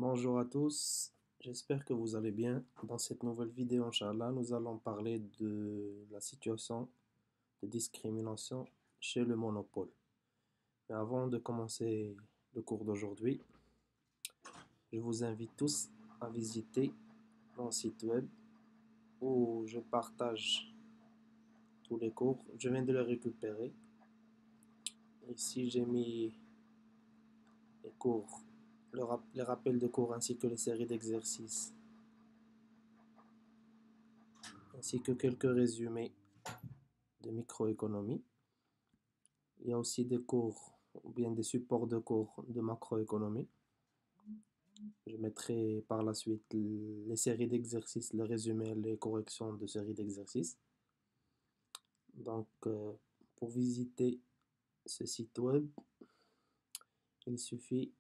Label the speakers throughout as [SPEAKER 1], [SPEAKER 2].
[SPEAKER 1] Bonjour à tous, j'espère que vous allez bien. Dans cette nouvelle vidéo, Inch'Allah, nous allons parler de la situation de discrimination chez le monopole. Mais avant de commencer le cours d'aujourd'hui, je vous invite tous à visiter mon site web où je partage tous les cours. Je viens de les récupérer. Ici, j'ai mis les cours, les rappels de cours ainsi que les séries d'exercices, ainsi que quelques résumés de microéconomie. Il y a aussi des cours ou bien des supports de cours de macroéconomie. Je mettrai par la suite les séries d'exercices, les résumés, les corrections de séries d'exercices. Donc, pour visiter ce site web, il suffit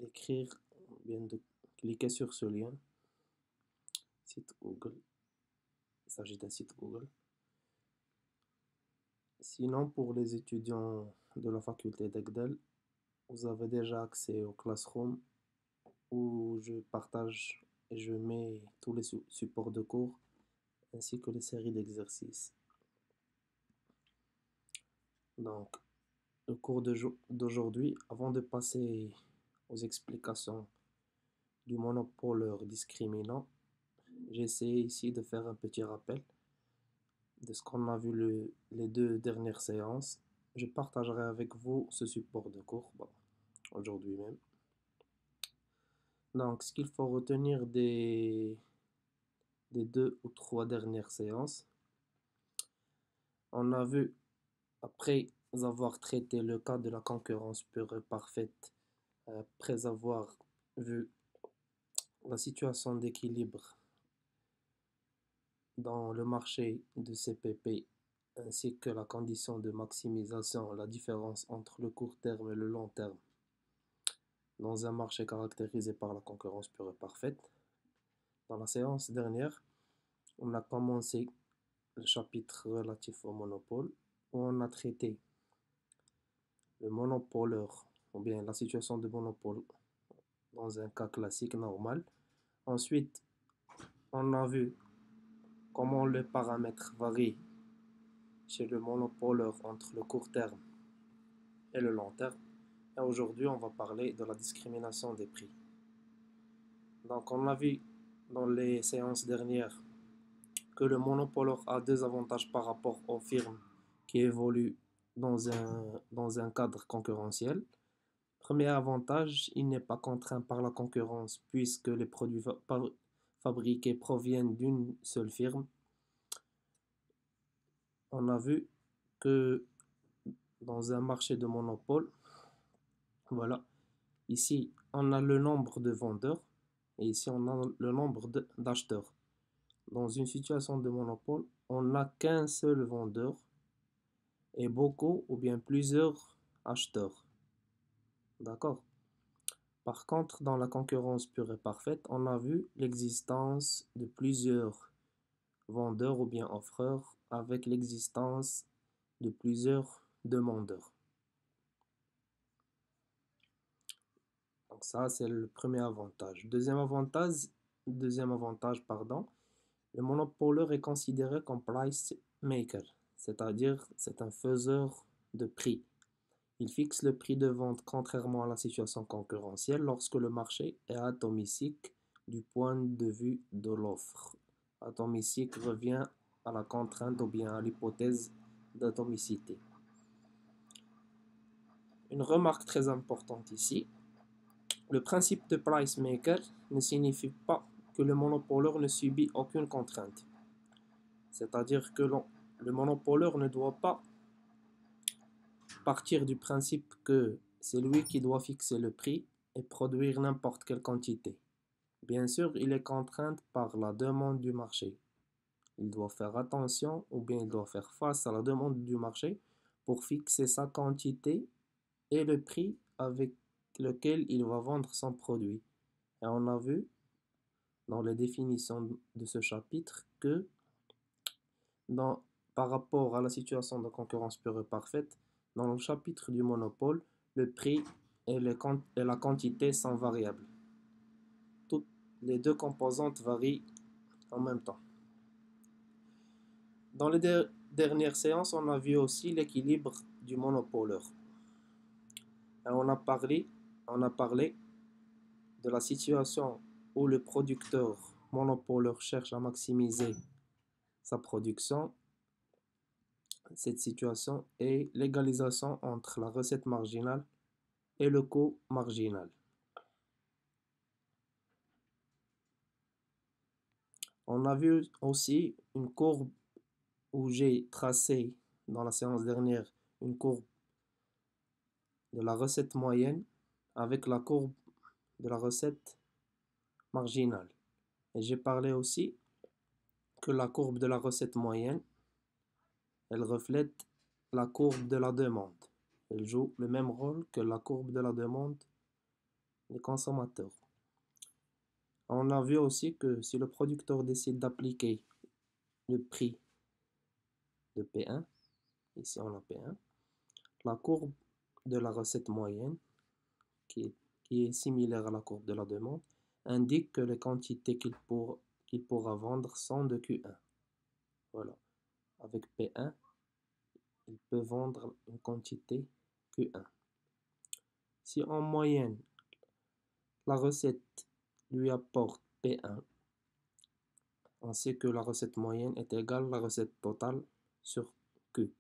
[SPEAKER 1] d'écrire, ou bien de cliquer sur ce lien, site Google. Il s'agit d'un site Google. Sinon, pour les étudiants de la faculté d'Agdel, vous avez déjà accès au Classroom où je partage et je mets tous les supports de cours ainsi que les séries d'exercices. Donc, le cours d'aujourd'hui, avant de passer aux explications du monopoleur discriminant, j'essaie ici de faire un petit rappel de ce qu'on a vu les deux dernières séances. Je partagerai avec vous ce support de cours aujourd'hui même. Donc, ce qu'il faut retenir des deux ou trois dernières séances, on a vu, après avoir traité le cas de la concurrence pure et parfaite, après avoir vu la situation d'équilibre dans le marché de CPP, ainsi que la condition de maximisation, la différence entre le court terme et le long terme, dans un marché caractérisé par la concurrence pure et parfaite. Dans la séance dernière, on a commencé le chapitre relatif au monopole, où on a traité le monopoleur, ou bien la situation de monopole dans un cas classique normal. Ensuite, on a vu comment les paramètres varient chez le monopoleur entre le court terme et le long terme. Et aujourd'hui, on va parler de la discrimination des prix. Donc, on a vu dans les séances dernières que le monopoleur a deux avantages par rapport aux firmes qui évoluent dans un cadre concurrentiel. Premier avantage, il n'est pas contraint par la concurrence puisque les produits fabriqués proviennent d'une seule firme. On a vu que dans un marché de monopole, voilà, ici on a le nombre de vendeurs et ici on a le nombre d'acheteurs. Dans une situation de monopole, on n'a qu'un seul vendeur et beaucoup ou bien plusieurs acheteurs. D'accord? Par contre, dans la concurrence pure et parfaite, on a vu l'existence de plusieurs vendeurs ou bien offreurs avec l'existence de plusieurs demandeurs. Donc ça, c'est le premier avantage. Deuxième avantage, pardon, le monopoleur est considéré comme price maker, c'est-à-dire c'est un faiseur de prix. Il fixe le prix de vente contrairement à la situation concurrentielle lorsque le marché est atomique du point de vue de l'offre. Atomique revient à la contrainte ou bien à l'hypothèse d'atomicité. Une remarque très importante ici, le principe de price maker ne signifie pas que le monopoleur ne subit aucune contrainte. C'est-à-dire que le monopoleur ne doit pas partir du principe que c'est lui qui doit fixer le prix et produire n'importe quelle quantité. Bien sûr, il est contraint par la demande du marché. Il doit faire attention ou bien il doit faire face à la demande du marché pour fixer sa quantité et le prix avec lequel il va vendre son produit. Et on a vu dans les définitions de ce chapitre que dans, par rapport à la situation de concurrence pure et parfaite, dans le chapitre du monopole, le prix et la quantité sont variables. Toutes les deux composantes varient en même temps. Dans les dernières séances, on a vu aussi l'équilibre du monopôleur. Et on a parlé de la situation où le producteur monopôleur cherche à maximiser sa production. Cette situation est l'égalisation entre la recette marginale et le coût marginal. On a vu aussi une courbe où j'ai tracé dans la séance dernière une courbe de la recette moyenne avec la courbe de la recette marginale. Et j'ai parlé aussi que la courbe de la recette moyenne, elle reflète la courbe de la demande. Elle joue le même rôle que la courbe de la demande des consommateurs. On a vu aussi que si le producteur décide d'appliquer le prix de P1, ici on a P1, la courbe de la recette moyenne, qui est similaire à la courbe de la demande, indique que les quantités qu'il pourra vendre sont de Q1. Voilà. Avec P1, il peut vendre une quantité Q1. Si en moyenne, la recette lui apporte P1, on sait que la recette moyenne est égale à la recette totale sur Q.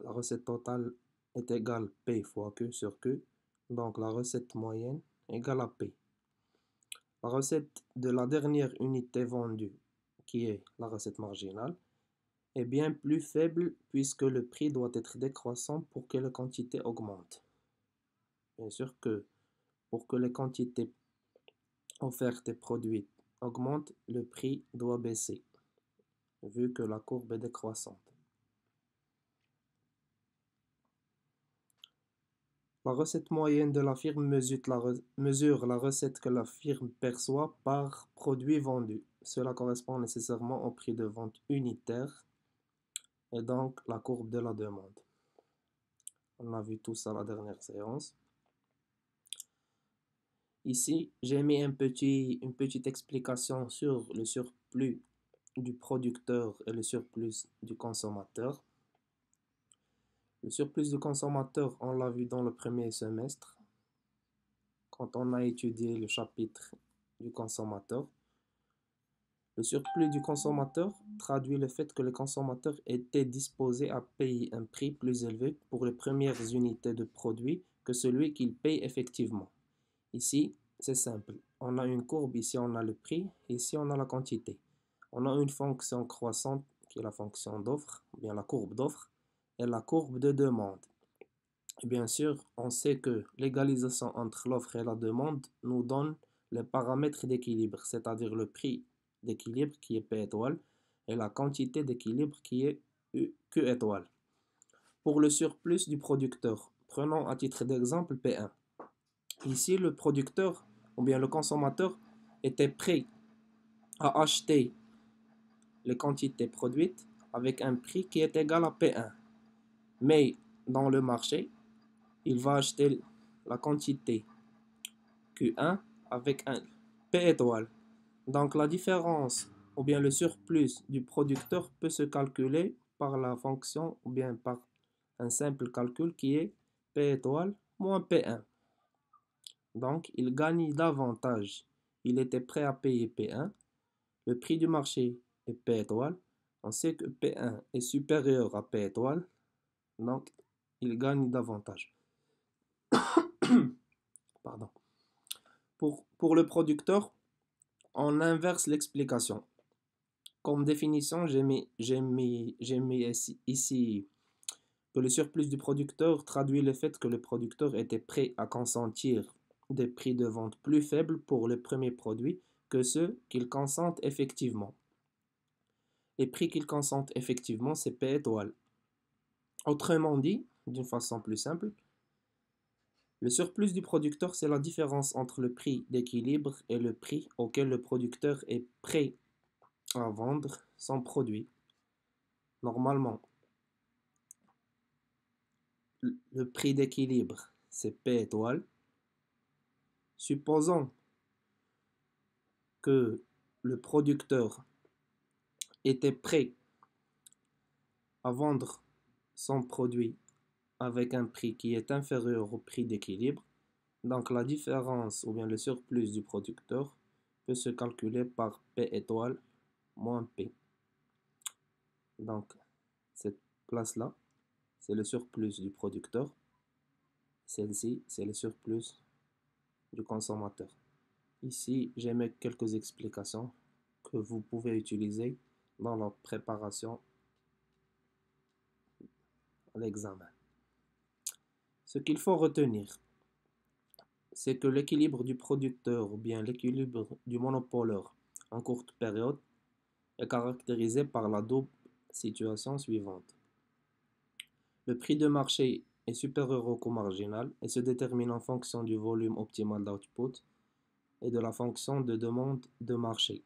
[SPEAKER 1] La recette totale est égale P fois Q sur Q, donc la recette moyenne égale à P. La recette de la dernière unité vendue, qui est la recette marginale, est bien plus faible puisque le prix doit être décroissant pour que la quantité augmente. Bien sûr que pour que les quantités offertes et produites augmentent, le prix doit baisser, vu que la courbe est décroissante. La recette moyenne de la firme mesure la recette que la firme perçoit par produit vendu. Cela correspond nécessairement au prix de vente unitaire et donc la courbe de la demande. On a vu tout ça la dernière séance. Ici, j'ai mis une petite explication sur le surplus du producteur et le surplus du consommateur. Le surplus du consommateur, on l'a vu dans le premier semestre, quand on a étudié le chapitre du consommateur. Le surplus du consommateur traduit le fait que le consommateur était disposé à payer un prix plus élevé pour les premières unités de produits que celui qu'il paye effectivement. Ici, c'est simple. On a une courbe, ici on a le prix, ici on a la quantité. On a une fonction croissante qui est la fonction d'offre, ou bien la courbe d'offre, et la courbe de demande. Et bien sûr, on sait que l'égalisation entre l'offre et la demande nous donne les paramètres d'équilibre, c'est-à-dire le prix d'équilibre qui est P étoile et la quantité d'équilibre qui est Q étoile. Pour le surplus du producteur, prenons à titre d'exemple P1. Ici, le producteur ou bien le consommateur était prêt à acheter les quantités produites avec un prix qui est égal à P1. Mais dans le marché, il va acheter la quantité Q1 avec un P étoile. Donc la différence ou bien le surplus du producteur peut se calculer par la fonction ou bien par un simple calcul qui est P étoile moins P1. Donc il gagne davantage. Il était prêt à payer P1. Le prix du marché est P étoile. On sait que P1 est supérieur à P étoile. Donc il gagne davantage. Pardon. Pour le producteur, on inverse l'explication. Comme définition, j'ai mis ici que le surplus du producteur traduit le fait que le producteur était prêt à consentir des prix de vente plus faibles pour le premier produit que ceux qu'il consente effectivement. Les prix qu'il consente effectivement, c'est P étoile. Autrement dit, d'une façon plus simple, le surplus du producteur, c'est la différence entre le prix d'équilibre et le prix auquel le producteur est prêt à vendre son produit. Normalement, le prix d'équilibre, c'est P étoile. Supposons que le producteur était prêt à vendre son produit avec un prix qui est inférieur au prix d'équilibre. Donc la différence ou bien le surplus du producteur peut se calculer par P étoile moins P. Donc cette place-là, c'est le surplus du producteur. Celle-ci, c'est le surplus du consommateur. Ici, j'ai mis quelques explications que vous pouvez utiliser dans la préparation à l'examen. Ce qu'il faut retenir, c'est que l'équilibre du producteur ou bien l'équilibre du monopoleur en courte période est caractérisé par la double situation suivante. Le prix de marché est supérieur au coût marginal et se détermine en fonction du volume optimal d'output et de la fonction de demande de marché.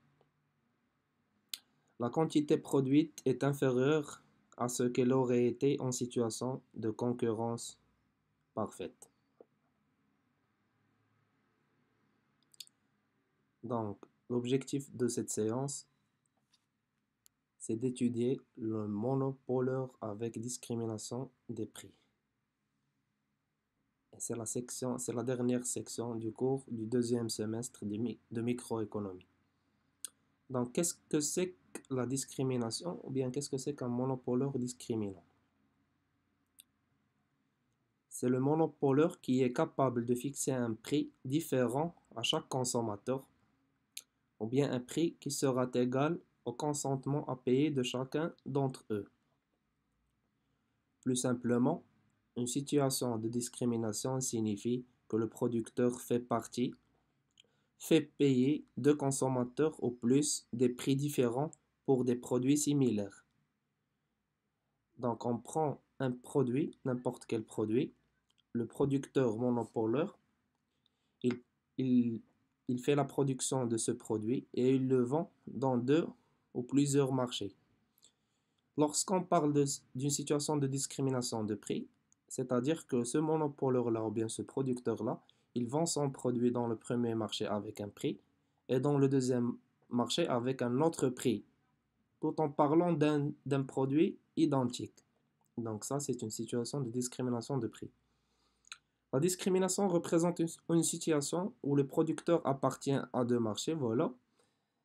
[SPEAKER 1] La quantité produite est inférieure à ce qu'elle aurait été en situation de concurrence parfaite. Donc, l'objectif de cette séance, c'est d'étudier le monopoleur avec discrimination des prix. Et c'est la dernière section du cours du deuxième semestre de microéconomie. Donc, qu'est-ce que c'est que la discrimination ou bien qu'est-ce que c'est qu'un monopoleur discriminant? C'est le monopoleur qui est capable de fixer un prix différent à chaque consommateur ou bien un prix qui sera égal au consentement à payer de chacun d'entre eux. Plus simplement, une situation de discrimination signifie que le producteur fait payer deux consommateurs au plus des prix différents pour des produits similaires. Donc on prend un produit, n'importe quel produit, le producteur monopoleur, il, il, il fait la production de ce produit et il le vend dans deux ou plusieurs marchés. Lorsqu'on parle d'une situation de discrimination de prix, c'est-à-dire que ce monopoleur-là ou bien ce producteur-là, il vend son produit dans le premier marché avec un prix et dans le deuxième marché avec un autre prix, tout en parlant d'un produit identique. Donc ça, c'est une situation de discrimination de prix. La discrimination représente une situation où le producteur appartient à deux marchés, voilà,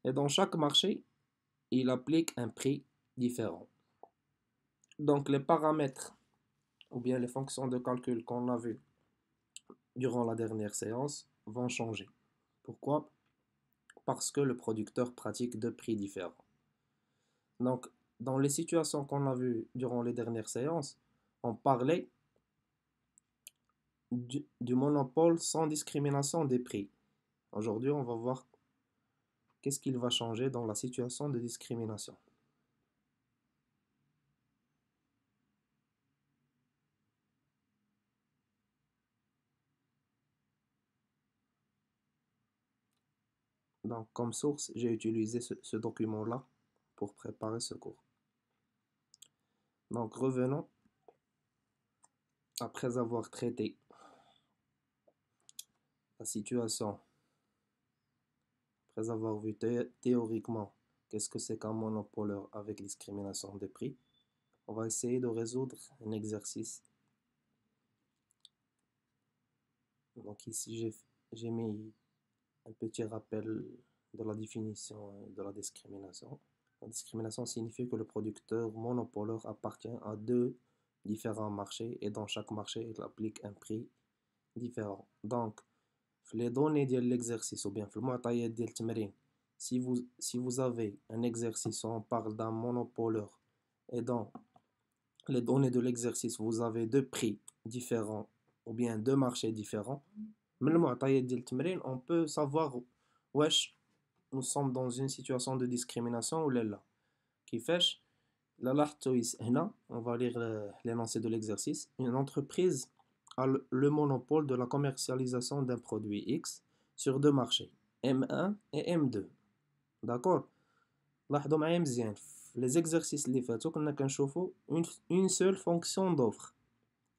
[SPEAKER 1] et dans chaque marché, il applique un prix différent. Donc les paramètres ou bien les fonctions de calcul qu'on a vues durant la dernière séance vont changer. Pourquoi? Parce que le producteur pratique deux prix différents. Donc, dans les situations qu'on a vues durant les dernières séances, on parlait du monopole sans discrimination des prix. Aujourd'hui, on va voir qu'est-ce qu'il va changer dans la situation de discrimination. Donc, comme source, j'ai utilisé ce document-là pour préparer ce cours. Donc, revenons après avoir traité la situation, après avoir vu théoriquement qu'est-ce que c'est qu'un monopoleur avec discrimination des prix, on va essayer de résoudre un exercice. Donc ici, j'ai mis un petit rappel de la définition de la discrimination. La discrimination signifie que le producteur monopoleur appartient à deux différents marchés et dans chaque marché, il applique un prix différent. Donc, les données de l'exercice ou bien si vous avez un exercice où on parle d'un monopoleur et dans les données de l'exercice vous avez deux prix différents ou bien deux marchés différents, on peut savoir wesh nous sommes dans une situation de discrimination ou là. Qui fait on va lire l'énoncé de l'exercice. Une entreprise a le monopole de la commercialisation d'un produit X sur deux marchés, M1 et M2. D'accord? لاحظوا معايا مزيان les exercices اللي فاتوا كنا كنشوفوا une seule fonction d'offre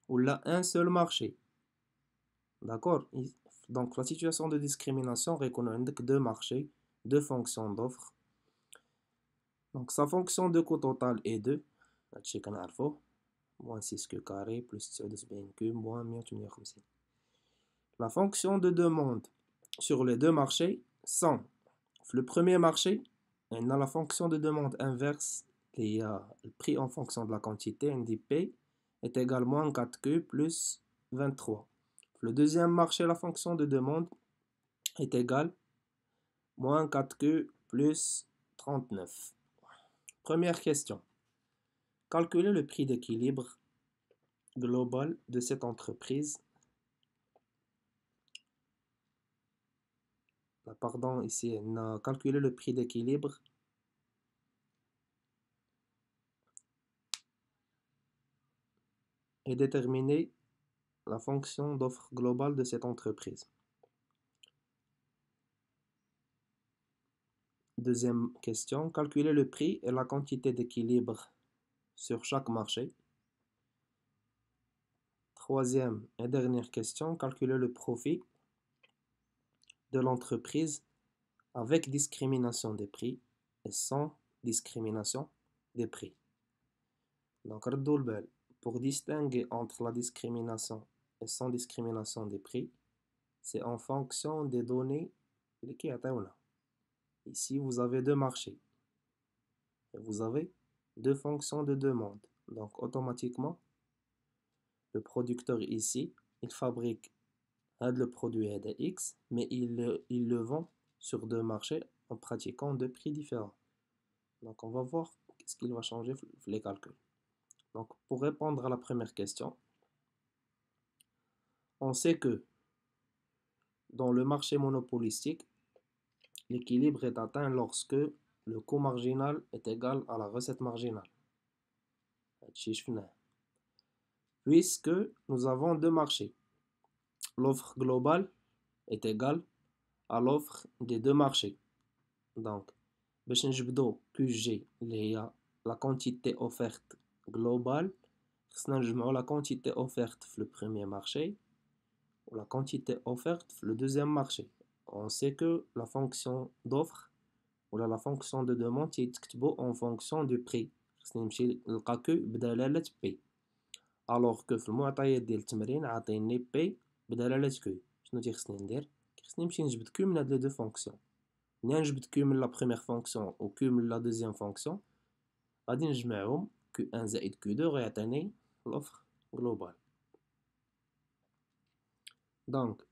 [SPEAKER 1] ولا un seul marché. d'accord. Donc la situation de discrimination reconnaît que deux marchés, deux fonctions d'offre. Donc sa fonction de coût total est 2. هادشي كنعرفوه moins 6 q carré plus 79 q moins 158. La fonction de demande sur les deux marchés sont le premier marché, on a la fonction de demande inverse qui a le prix en fonction de la quantité, NDP est égal à moins 4Q plus 23. Le deuxième marché, la fonction de demande est égale moins 4Q plus 39. Première question. Calculer le prix d'équilibre global de cette entreprise. Pardon, ici, on a calculé le prix d'équilibre et déterminer la fonction d'offre globale de cette entreprise. Deuxième question, calculer le prix et la quantité d'équilibre sur chaque marché. Troisième et dernière question, calculer le profit de l'entreprise avec discrimination des prix et sans discrimination des prix. Donc, pour distinguer entre la discrimination et sans discrimination des prix, c'est en fonction des données qui sont. Ici, vous avez deux marchés. Et vous avez deux fonctions de demande. Donc, automatiquement, le producteur ici, il fabrique le produit X, mais il le vend sur deux marchés en pratiquant deux prix différents. Donc, on va voir ce qu'il va changer les calculs. Donc, pour répondre à la première question, on sait que dans le marché monopolistique, l'équilibre est atteint lorsque le coût marginal est égal à la recette marginale. Puisque nous avons deux marchés. L'offre globale est égale à l'offre des deux marchés. Donc, باش نجبدو QG اللي هي la quantité offerte globale, خصنا نجمعو la quantité offerte في le premier marché ou la quantité offerte في le deuxième marché. On sait que la fonction d'offre ou la fonction de demande تيتكتبو en fonction du prix. خصني نمشي نلقى Q بدلالة P. alors que في المعطيات ديال التمرين عاطيني P بدلالة Q. شنو تيخصني ندير؟ خصني نمشي نجبد Q من هاد لي دو فونكسيون. نجبد Q من لا بروميير فونكسيون و Q من لا دوزيام فونكسيون، غادي نجمعهم Q1 زائد Q2 غيعطيني l'offre globale. Donc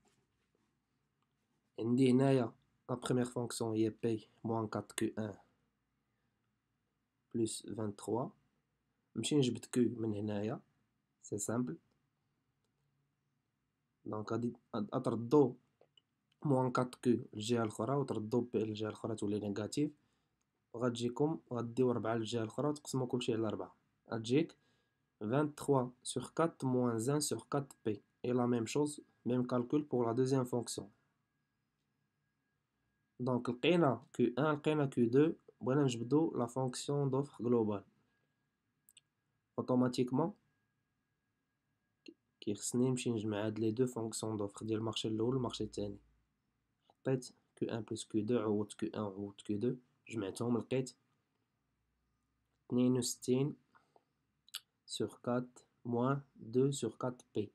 [SPEAKER 1] عندي هنايا لا بروميير فونكسيون هي P moins 4Q1 plus 23. نمشي نجبد Q من هنايا، سي سامبل. دونك غادي تردو موان 4Q للجهة الأخرى وتردو P للجهة الأخرى تولي نيجاتيف، وغتجيكم غديو 4 للجهة الأخرى وتقسمو كلشي على 4، غتجيك 23 sur 4 moins 1 sur 4P. Et la même chose, même calcul pour la deuxième fonction. Donc, لقينا Q1 لقينا Q2 بغينا نجبدو la fonction d'offre globale. Automatiquement كيخصني نمشي نجمع هاد لي دو فونكسيون دوفر ديال المارشي الأول والمارشي الثاني. حطيت Q1 plus Q2 عوضت Q1 عوضت Q2 جمعتهم لقيت 62 sur 4 moins 2 sur 4P.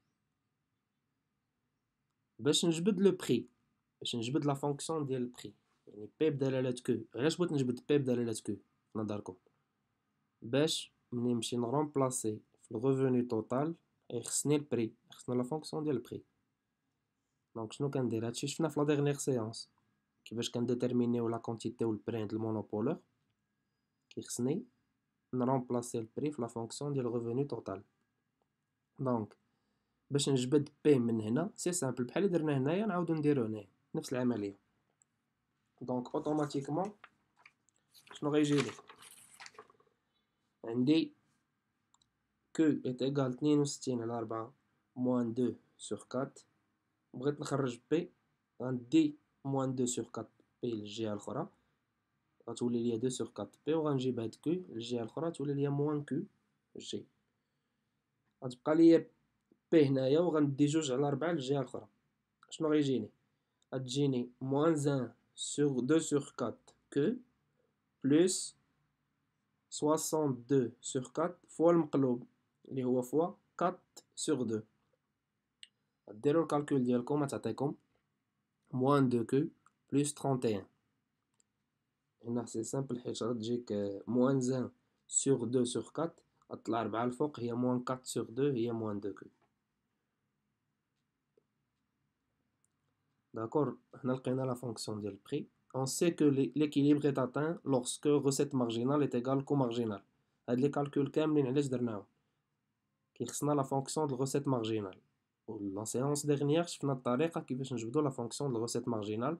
[SPEAKER 1] باش نجبد لو بري، باش نجبد لا فونكسيون ديال البري، يعني بي بدلالة كو. علاش بغيت نجبد بي بدلالة كو في نظركم؟ باش ملي نمشي نرومبلاسي في الريفوني توتال يخصني البري، خصنا لا فونكسيون ديال البري. دونك شنو كندير؟ هادشي شفنا في لا ديرنيير سيونس كيفاش كنديتيرمينيو لا كونتيتي والبري عند المونوبولور. كيخصني نرومبلاسي البري في لا فونكسيون ديال الريفوني توتال. دونك باش نجبد بي من هنا سي سامبل بحال اللي درنا هنايا نعاودو نديرو هنايا نفس العمليه. دونك اوتوماتيكمون شنو غيجي لي؟ عندي Q est égal 62 على 4 moins 2 sur 4. بغيت نخرج P غندي moins 2 sur 4 P للجهة الأخرى غتولي ليا 2 sur 4 P، وغنجيب هاد Q للجهة الأخرى تولي ليا moins Q G. غتبقى ليا P هنايا وغندي 2 على 4 للجهة الأخرى. شنو غيجيني؟ غتجيني moins 1 sur 2 sur 4 que plus 62 sur 4 fois المقلوب اللي هو fois 4 sur 2. ديروا الكالكول ديالكم غتعطيكم moins 2 que plus 31. هنا سي سامبل حيت غتجيك moins 1 sur 2 sur 4 غطلع 4 الفوق هي moins 4 sur 2 هي moins 2 que. D'accord, on a la fonction de prix. On sait que l'équilibre est atteint lorsque recette marginale est égale coût marginal. هاد les calculs كاملين علاش درناهم كيخصنا la fonction de recette marginale. La séance dernière شفنا الطريقة كيفاش نجبدو la fonction de recette marginale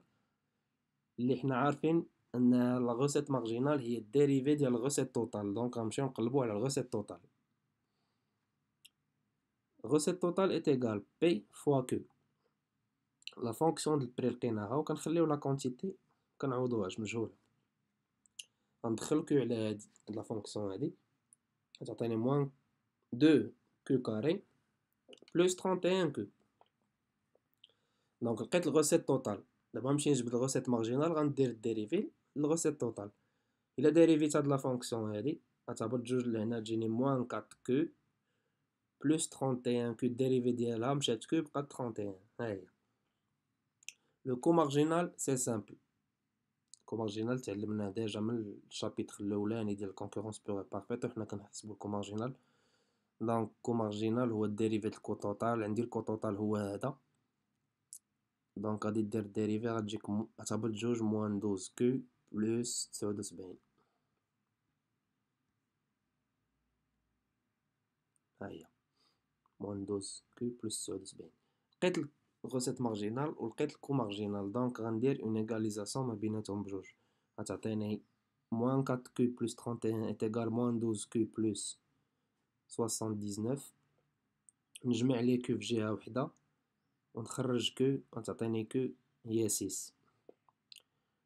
[SPEAKER 1] اللي حنا عارفين ان la recette marginale هي الديريفي ديال الغوسيت توتال. دونك غنمشيو نقلبو على الغوسيت توتال. recette totale est égale P fois Q. لا فونكسيون د البري لقيناها وكنخليو لا كونتيتي كنعوضوهاش مجهوله. غندخل كيو على هاد لا فونكسيون هادي غتعطيني موان 2 كيو كاري بلس 31 كيو. دونك لقيت الغوسيت توتال. دابا نمشي نجبد الغوسيت مارجينال غندير الديريفي للغوسيت توتال. الا ديريفيت هاد لا فونكسيون هادي غتهبط جوج لهنا تجيني موان 4 كيو بلس 31 كيو. الديريفي ديالها مشات كيو بقات 31. ها هي. Le coût marginal, c'est simple. Le coût marginal, تعلمناه déjà من الشابيتر الاولاني ديال concurrence pure et parfaite وحنا كنحسبو الكو مارجينال. دونك الكو مارجينال هو الديريفي د الكو توتال. عندي الكو توتال هو هذا. دونك غادي دير الديريفي غتجيك غتهبط جوج موان 12 كيو بلس 79. ها هي موان 12 كيو بلس 79. لقيت الغوسيت مارجينال ولقيت الكو مارجينال. دونك غندير اون ايغاليزاسيون ما بيناتهم بجوج. غتعطيني موان 4 كيو بلس 31 est égal موان 12 كيو بلس 79. نجمع لي كيو في جهة وحدة ونخرج كيو غتعطيني كيو هي 6.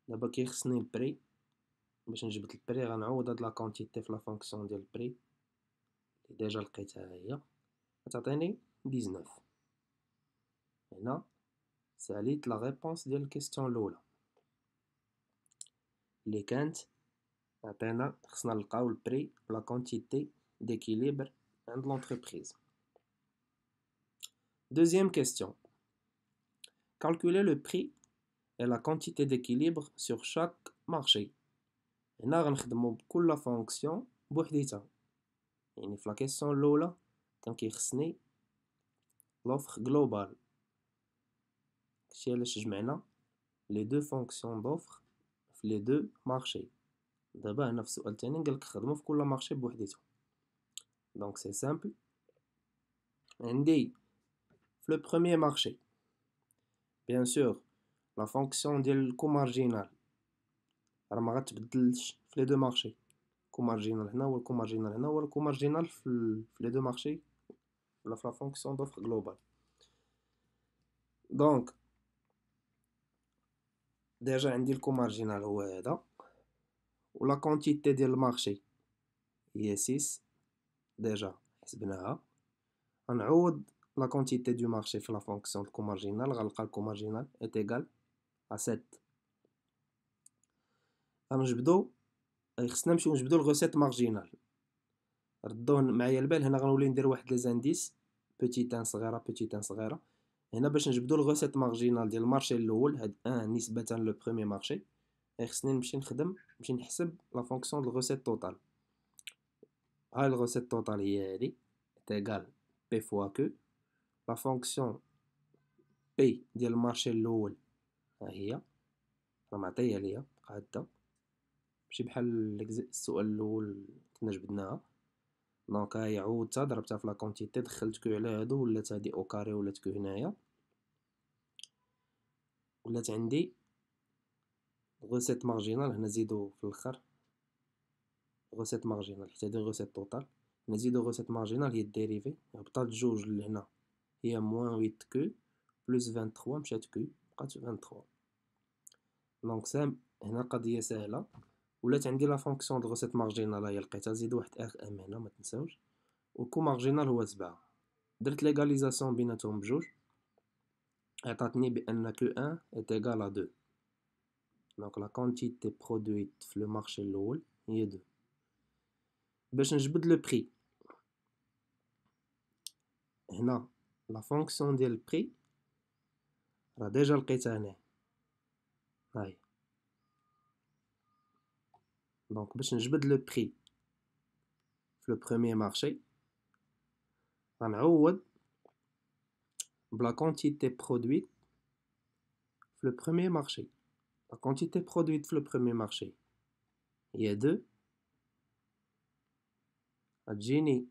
[SPEAKER 1] دابا كيخصني البري. باش نجبد البري غنعوض هاد لا كونتيتي في لا فونكسيون ديال البري اللي ديجا لقيتها هي غتعطيني 19. هنا ساليت لا ريبونس ديال الكيستيون الاولى اللي كانت عطينا خصنا نلقاو البري لا كونتيتي d'équilibre عند l'entreprise. Deuxième question. Calculer le prix et la quantité d'équilibre sur chaque marché. هنا غنخدمو بكل فونكسيون بوحديتها. يعني في لا كيسيون الاولى كان كيخصني لوفر جلوبال. داكشي علاش جمعنا لي دو فونكسيون دوفر في لي دو مارشي. دابا هنا في السؤال الثاني قالك خدمو في كل مارشي بوحديته. دونك سي سامبل. عندي في لو بروميير مارشي بيان سور لا فونكسيون ديال الكو مارجينال راه ما غتبدلش في لي دو مارشي. كو مارجينال هنا هو الكو مارجينال هنا هو الكو مارجينال في لي دو مارشي ولا في لا فونكسيون دوفر جلوبال. دونك ديجا عندي الكو مارجينال هو هذا ولا كونتيتي ديال المارشي هي 6 ديجا حسبناها. غنعوض لا كونتيتي دو مارشي في لا فونكسيون الكو مارجينال غنلقى الكو مارجينال est égal à 7. غنجبدو خصنا نمشيو نجبدو الغوسيت مارجينال. ردوه معايا البال. هنا غنولي ندير واحد لي زانديس بوتيتان صغيره بوتيتان صغيره هنا باش نجبدو الغوسيت مارجينال ديال المارشي الاول هاد نسبه لو بروميير مارشي. خصني نمشي نحسب لا فونكسيون د الغوسيت توتال. هاي الغوسيت توتال هي هادي تيغال بي فوا كو. لا فونكسيون بي ديال المارشي الاول ها هي راه معطيه ليا هكا ماشي بحال السؤال الاول كنا جبدناها. دونك هاهي عوضتها ضربتها في لا كونتيتي دخلت كو على هادو ولات هادي او كاري ولات كو هنايا ولات عندي غوسيت مارجينال. هنا نزيدو في الاخر غوسيت مارجينال حيت هادي غوسيت توتال. نزيدو غوسيت مارجينال هي الديريفي هبطات جوج لهنا هي موان 8 كو بلس 23 مشات كو بقات 23. دونك سام هنا القضيه سهله. ولات عندي لا فونكسيون د غوسيت مارجينال هي لقيتها زيد واحد ار ام هنا ما تنساوش والكو مارجينال هو 7. درت ليغاليزاسيون بيناتهم بجوج عطاتني بأن Q1 est égal à 2. Donc la quantité produite في le marché الأول هي 2. باش نجبد le prix هنا la fonction ديال البري راه ديجا لقيتها هنا هاي. دونك باش نجبد لو بري في لو بروميير مارشي غنعوض بلا كونتيتي برودويت في لو بروميير مارشي. لا كونتيتي برودويت في لو بروميير مارشي هي 2 غتجيني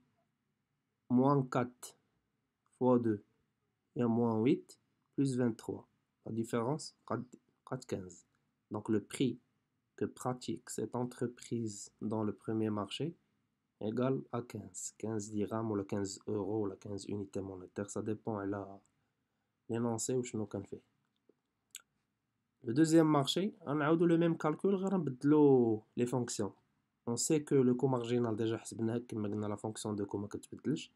[SPEAKER 1] موان 4 فوا 2 هي موان 8 بلس 23. La différence قد 15. Donc le prix que pratique cette entreprise dans le premier marché égale à 15 dirhams ou 15 euros ou 15 unités monétaires, ça dépend de l'énoncé ou شنو كنفيه. Le deuxième marché, on a le même calcul, on a les fonctions. On sait que le coût marginal déjà la fonction de coût ما كتبدلش.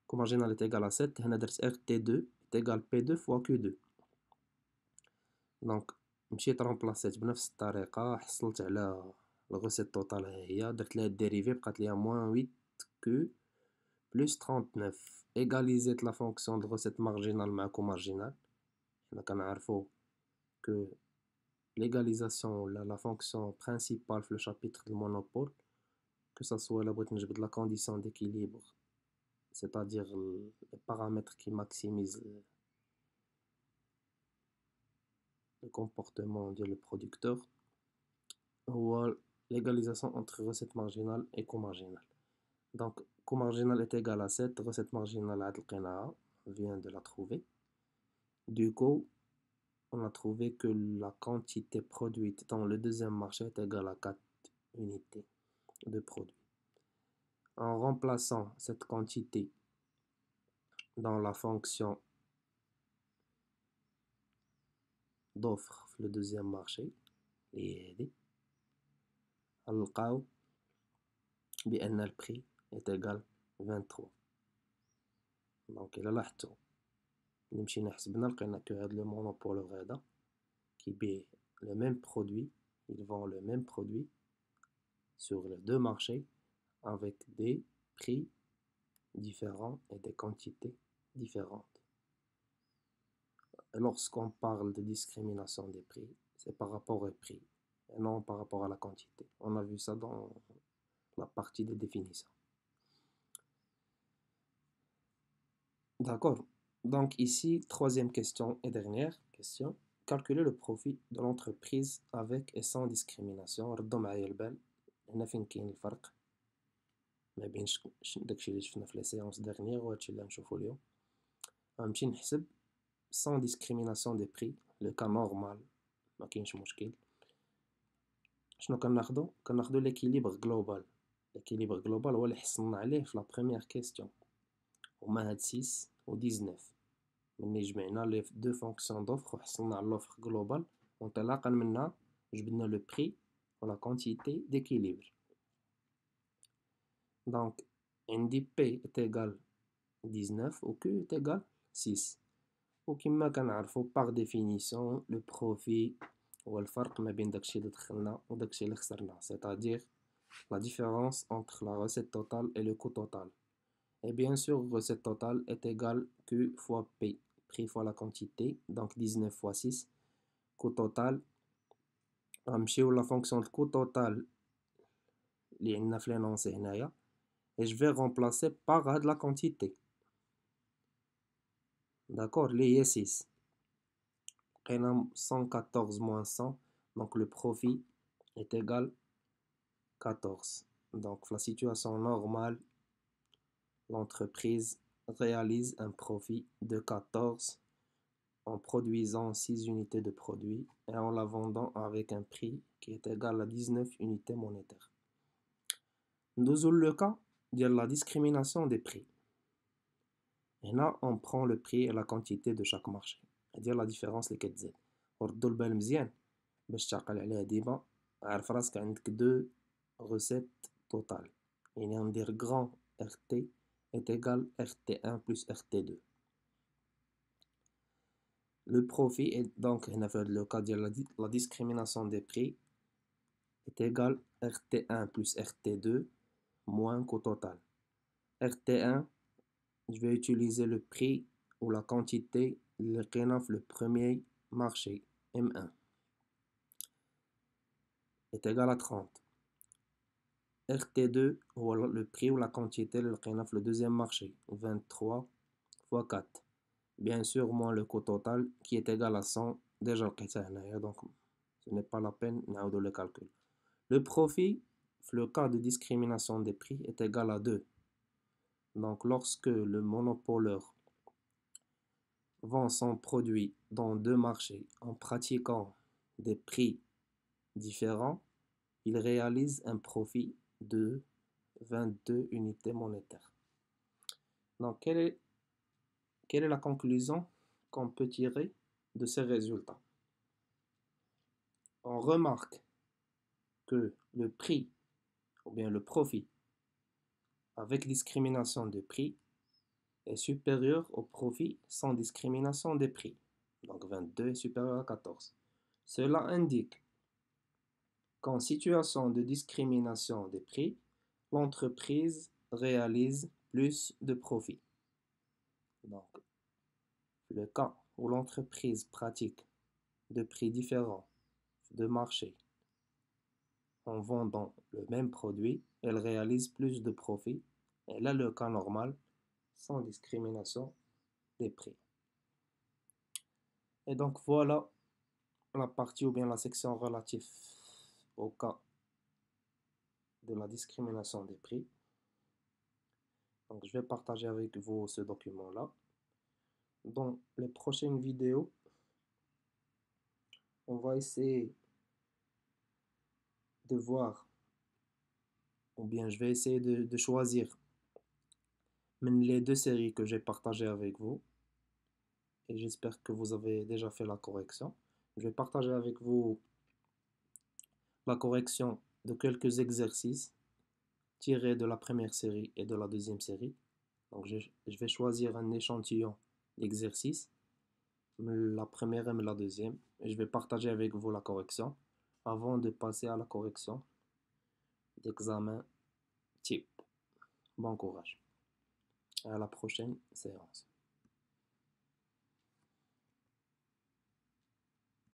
[SPEAKER 1] Coût marginal est égal à 7, هنا درت RT2 est égal P2 fois Q2. Donc مشيت رامبلاسيت بنفس الطريقة حصلت على الغوسيت توتال هي درت لها الديريفي بقات ليا موان 8 Q plus 39 égalisé la fonction de recette marginale مع coût marginal. حنا كنعرفو que l'égalisation la fonction principale في le chapitre du monopole, que ça soit la condition d'équilibre, c'est-à-dire les paramètres qui maximisent le comportement du producteur, ou l'égalisation entre recette marginale et coût marginal. Donc coût marginal est égal à 7, recette marginale on vient de la trouver. Du coup on a trouvé que la quantité produite dans le deuxième marché est égale à 4 unités de produits. En remplaçant cette quantité dans la fonction d'offre le deuxième marché, نلقاو بأن le prix est égal 23. Donc إلا لاحظتو اللي مشينا حسبنا لقينا que هاد le monopole هذا كيبيع le même produit, il vend le même produit sur les deux marchés avec des prix différents et des quantités différentes. Lorsqu'on parle de discrimination des prix, c'est par rapport au prix et non par rapport à la quantité. On a vu ça dans la partie des définitions. D'accord. Donc ici, troisième question et dernière question. Calculer le profit de l'entreprise avec et sans discrimination. ردوا معايا البال هنا فين كاين الفرق ما بين داكشي اللي شفنا في لي سيونس ديرنيير وهادشي اللي غنشوفو اليوم. غنمشي نحسب sans discrimination des prix, le cas normal ما كاينش مشكل. شنو كناخدو l'équilibre global. L'équilibre global هو اللي حصلنا عليه في la première question. هما هاد 6 و 19 ملي جمعنا لي دو فونكسيون d'offre وحصلنا على l'offre global وانطلاقا منها جبدنا le prix و la quantité d'équilibre. Donc عندي P est égal 19 و Q est égal 6. وكما كنعرفو par définition le profit هو الفرق ما بين داكشي اللي دخلنا وداكشي اللي خسرنا, c'est-à-dire la différence entre la recette totale et le coût total. Et bien sûr, recette totale est égale Q fois P, prix fois la quantité, donc 19 fois 6. Coût total, غنمشيو la fonction de coût total اللي عندنا في l'énoncé هنايا, et je vais remplacer par هاد la quantité. D'accord, اللي هي 6. لقينا 114 moins 100, donc le profit est égal 14. Donc la situation normale, l'entreprise réalise un profit de 14 en produisant 6 unités de produits et en la vendant avec un prix qui est égal à 19 unités monétaires. Nous avons le cas de la discrimination des prix. Et là, on prend le prix et la quantité de chaque marché. C'est-à-dire la différence اللي كتزيد. وردوا البال مزيان باش تعقل عليها ديما. عارف راسك عندك دو recettes totales. يعني غندير grand RT est égal RT1 plus RT2. le profit est donc le cas de la discrimination des prix est égal RT1 plus RT2 moins qu'au total. RT1, je vais utiliser le prix ou la quantité le premier marché M1 est égal à 30. RT2 ou le prix ou la quantité le deuxième marché 23 fois 4. Bien sûr, moins le coût total qui est égal à 100. Déjà, donc ce n'est pas la peine de le calcul. Le profit, le cas de discrimination des prix, est égal à 2. Donc, lorsque le monopoleur vend son produit dans deux marchés en pratiquant des prix différents, il réalise un profit de 22 unités monétaires. Donc, quelle est la conclusion qu'on peut tirer de ces résultats? On remarque que le prix ou bien le profit avec discrimination de prix est supérieur au profit sans discrimination des prix. Donc 22 est supérieur à 14. Cela indique qu'en situation de discrimination des prix, l'entreprise réalise plus de profit. Donc, le cas où l'entreprise pratique de prix différents de marché en vendant le même produit, elle réalise plus de profit. Et là, le cas normal, sans discrimination des prix. Et donc voilà la partie ou bien la section relative au cas de la discrimination des prix. Donc je vais partager avec vous ce document-là. Dans les prochaines vidéos, on va essayer de voir, ou bien je vais essayer de choisir les deux séries que j'ai partagées avec vous. Et j'espère que vous avez déjà fait la correction. Je vais partager avec vous la correction de quelques exercices tirés de la première série et de la deuxième série. Donc je vais choisir un échantillon d'exercices, la première et la deuxième, et je vais partager avec vous la correction avant de passer à la correction d'examen type. Bon courage. À la prochaine séance.